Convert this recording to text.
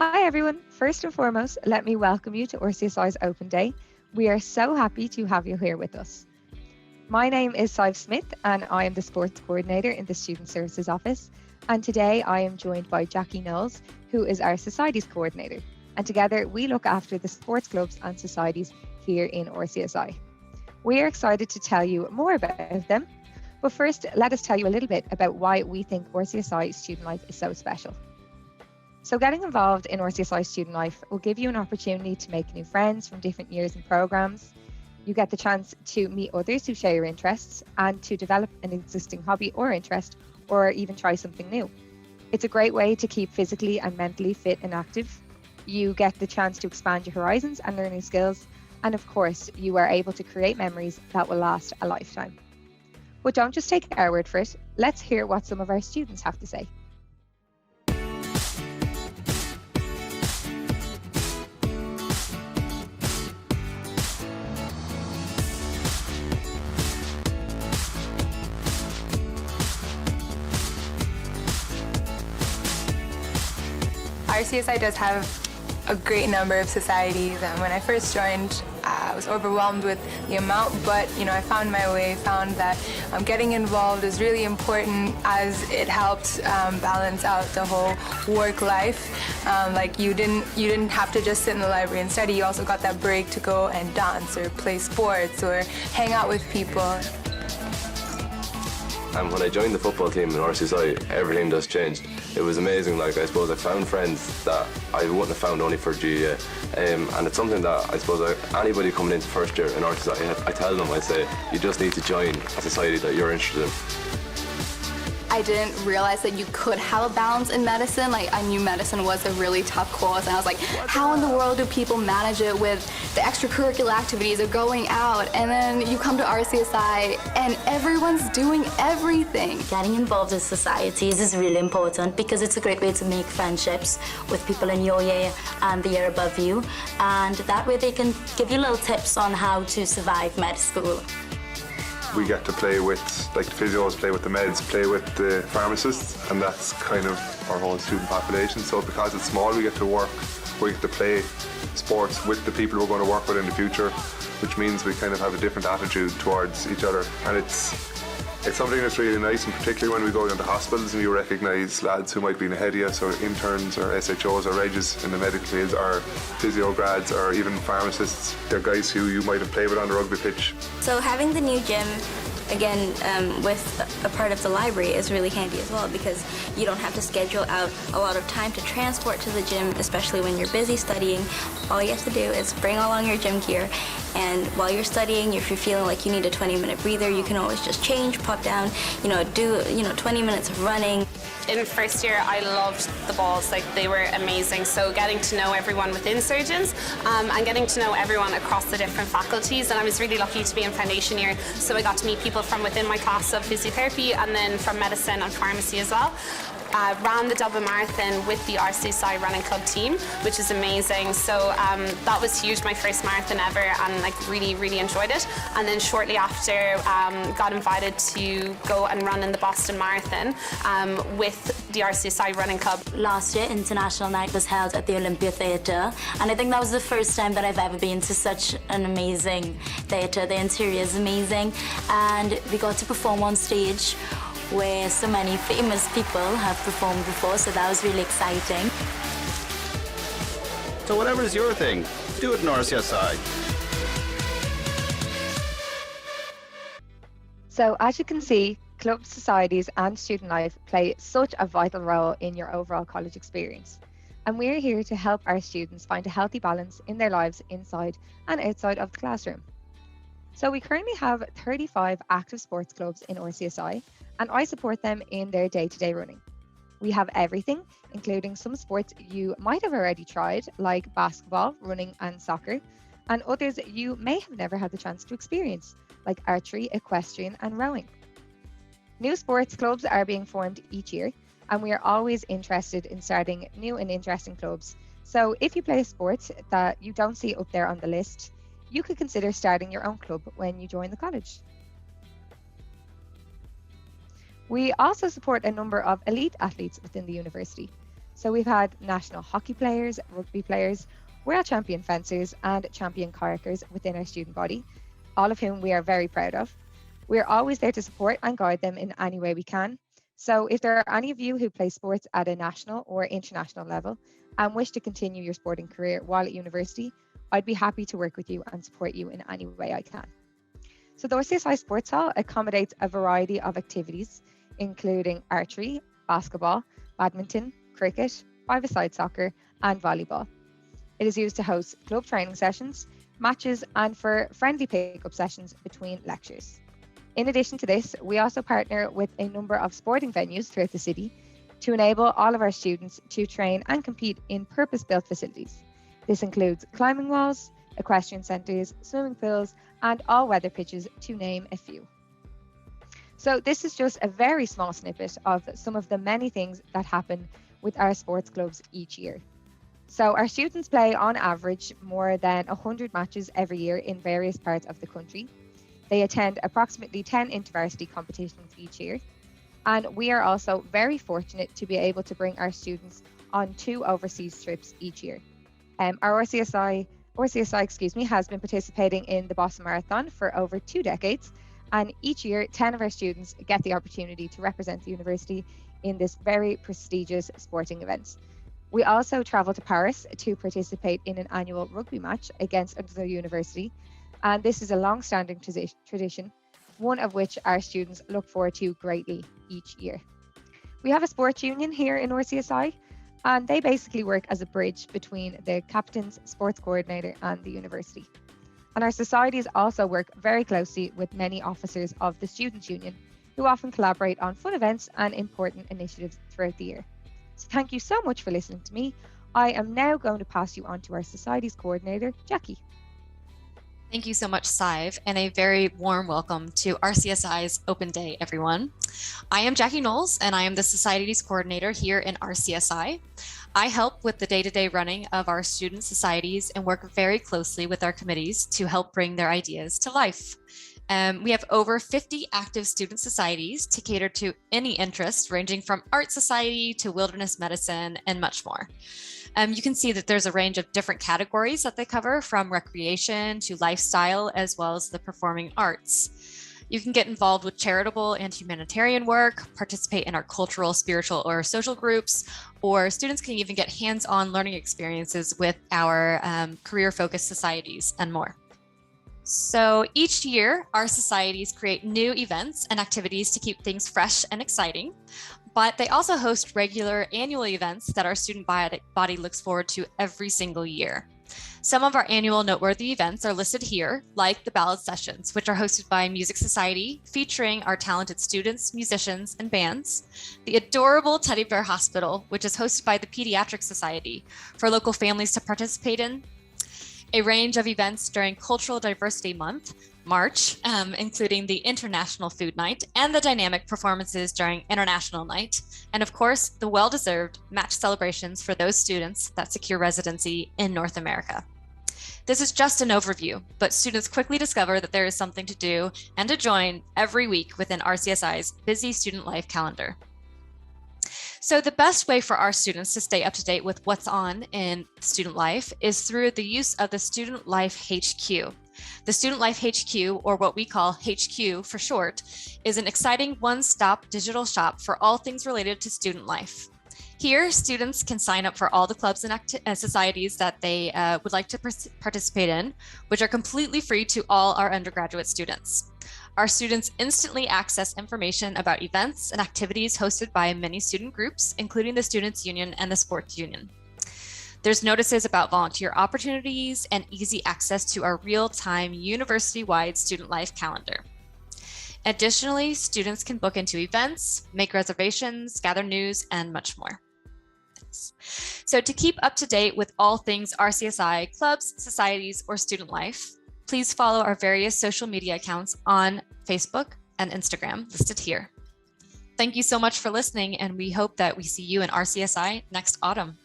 Hi everyone. First and foremost, let me welcome you to RCSI's Open Day. We are so happy to have you here with us. My name is Smyth and I am the Sports Coordinator in the Student Services Office. And today I am joined by Jackie Knowles, who is our Societies Coordinator. And together we look after the sports clubs and societies here in RCSI. We are excited to tell you more about them. But first, let us tell you a little bit about why we think RCSI student life is so special. So getting involved in RCSI student life will give you an opportunity to make new friends from different years and programs. You get the chance to meet others who share your interests and to develop an existing hobby or interest, or even try something new. It's a great way to keep physically and mentally fit and active. You get the chance to expand your horizons and learn new skills. And of course, you are able to create memories that will last a lifetime. But don't just take our word for it. Let's hear what some of our students have to say. RCSI does have a great number of societies, and when I first joined, I was overwhelmed with the amount, but I found my way, found that getting involved is really important as it helped balance out the whole work life. Like you didn't have to just sit in the library and study, you also got that break to go and dance or play sports or hang out with people. And when I joined the football team in RCSI, everything just changed. It was amazing. I suppose I found friends that I wouldn't have found only for GEA. And it's something that I suppose anybody coming into first year in RCSI, I tell them, I say, you just need to join a society that you're interested in. I didn't realize that you could have a balance in medicine. I knew medicine was a really tough course, and I was like, how in the world do people manage it with the extracurricular activities of going out? And then you come to RCSI and everyone's doing everything. Getting involved in societies is really important because it's a great way to make friendships with people in your year and the year above you. And that way they can give you little tips on how to survive med school. We get to play with, the physios, play with the meds, play with the pharmacists, and that's kind of our whole student population. So because it's small, we get to play sports with the people we're going to work with in the future, which means we kind of have a different attitude towards each other. And it's something that's really nice, and particularly when we go into hospitals and you recognise lads who might be ahead of us, or interns or SHOs or regs in the medical fields, or physio grads, or even pharmacists. They're guys who you might have played with on the rugby pitch. So having the new gym, again, with a part of the library is really handy as well, because you don't have to schedule out a lot of time to transport to the gym, especially when you're busy studying. All you have to do is bring along your gym gear, and while you're studying, if you're feeling like you need a 20-minute breather, you can always just change, pop down, do 20 minutes of running. In first year, I loved the balls, they were amazing. So getting to know everyone within surgeons and getting to know everyone across the different faculties. And I was really lucky to be in foundation year, so I got to meet people from within my class of physiotherapy and then from medicine and pharmacy as well. Ran the Dublin Marathon with the RCSI running club team, which is amazing. So that was huge, my first marathon ever, and really enjoyed it. And then shortly after, got invited to go and run in the Boston Marathon with the RCSI running club. Last year, International Night was held at the Olympia Theatre, and I think that was the first time that I've ever been to such an amazing theatre. The interior is amazing, and we got to perform on stage where so many famous people have performed before, so that was really exciting. So whatever is your thing, do it in RCSI. So as you can see, clubs, societies and student life play such a vital role in your overall college experience. And we're here to help our students find a healthy balance in their lives inside and outside of the classroom. So we currently have 35 active sports clubs in RCSI, and I support them in their day-to-day running. We have everything, including some sports you might have already tried, like basketball, running and soccer, and others you may have never had the chance to experience, like archery, equestrian and rowing. New sports clubs are being formed each year, and we are always interested in starting new and interesting clubs. So if you play a sport that you don't see up there on the list, you could consider starting your own club when you join the college. We also support a number of elite athletes within the university. So we've had national hockey players, rugby players, world champion fencers and champion kayakers within our student body, all of whom we are very proud of. We are always there to support and guide them in any way we can. So if there are any of you who play sports at a national or international level and wish to continue your sporting career while at university, I'd be happy to work with you and support you in any way I can. So the RCSI Sports Hall accommodates a variety of activities, including archery, basketball, badminton, cricket, five-a-side soccer, and volleyball. It is used to host club training sessions, matches, and for friendly pick-up sessions between lectures. In addition to this, we also partner with a number of sporting venues throughout the city to enable all of our students to train and compete in purpose-built facilities. This includes climbing walls, equestrian centres, swimming pools, and all-weather pitches, to name a few. So this is just a very small snippet of some of the many things that happen with our sports clubs each year. So our students play on average more than 100 matches every year in various parts of the country. They attend approximately 10 intervarsity competitions each year. And we are also very fortunate to be able to bring our students on 2 overseas trips each year. Our RCSI has been participating in the Boston Marathon for over 2 decades. And each year, 10 of our students get the opportunity to represent the university in this very prestigious sporting event. We also travel to Paris to participate in an annual rugby match against another university. And this is a long-standing tradition, one of which our students look forward to greatly each year. We have a sports union here in RCSI, and they basically work as a bridge between the captains, sports coordinator, and the university. And our societies also work very closely with many officers of the Students' Union, who often collaborate on fun events and important initiatives throughout the year. So thank you so much for listening to me. I am now going to pass you on to our societies coordinator, Jackie. Thank you so much, Sadhbh, and a very warm welcome to RCSI's Open Day, everyone. I am Jackie Knowles, and I am the Societies Coordinator here in RCSI. I help with the day-to-day running of our student societies and work very closely with our committees to help bring their ideas to life. We have over 50 active student societies to cater to any interest, ranging from art society to wilderness medicine and much more. You can see that there's a range of different categories that they cover, from recreation to lifestyle, as well as the performing arts. You can get involved with charitable and humanitarian work, participate in our cultural, spiritual, or social groups, or students can even get hands-on learning experiences with our career-focused societies and more. So each year, our societies create new events and activities to keep things fresh and exciting, but they also host regular annual events that our student body looks forward to every single year. Some of our annual noteworthy events are listed here, like the ballad sessions, which are hosted by Music Society, featuring our talented students, musicians, and bands. The adorable Teddy Bear Hospital, which is hosted by the Pediatric Society for local families to participate in. A range of events during Cultural Diversity Month, March, including the International Food Night and the dynamic performances during International Night, and of course, the well-deserved match celebrations for those students that secure residency in North America. This is just an overview, but students quickly discover that there is something to do and to join every week within RCSI's busy student life calendar. So the best way for our students to stay up to date with what's on in student life is through the use of the Student Life HQ. The Student Life HQ, or what we call HQ for short, is an exciting one-stop digital shop for all things related to student life. Here, students can sign up for all the clubs and societies that they would like to participate in, which are completely free to all our undergraduate students. Our students instantly access information about events and activities hosted by many student groups, including the Students' Union and the Sports Union. There's notices about volunteer opportunities and easy access to our real-time university-wide student life calendar. Additionally, students can book into events, make reservations, gather news, and much more. So to keep up to date with all things RCSI, clubs, societies, or student life, please follow our various social media accounts on Facebook and Instagram listed here. Thank you so much for listening, and we hope that we see you in RCSI next autumn.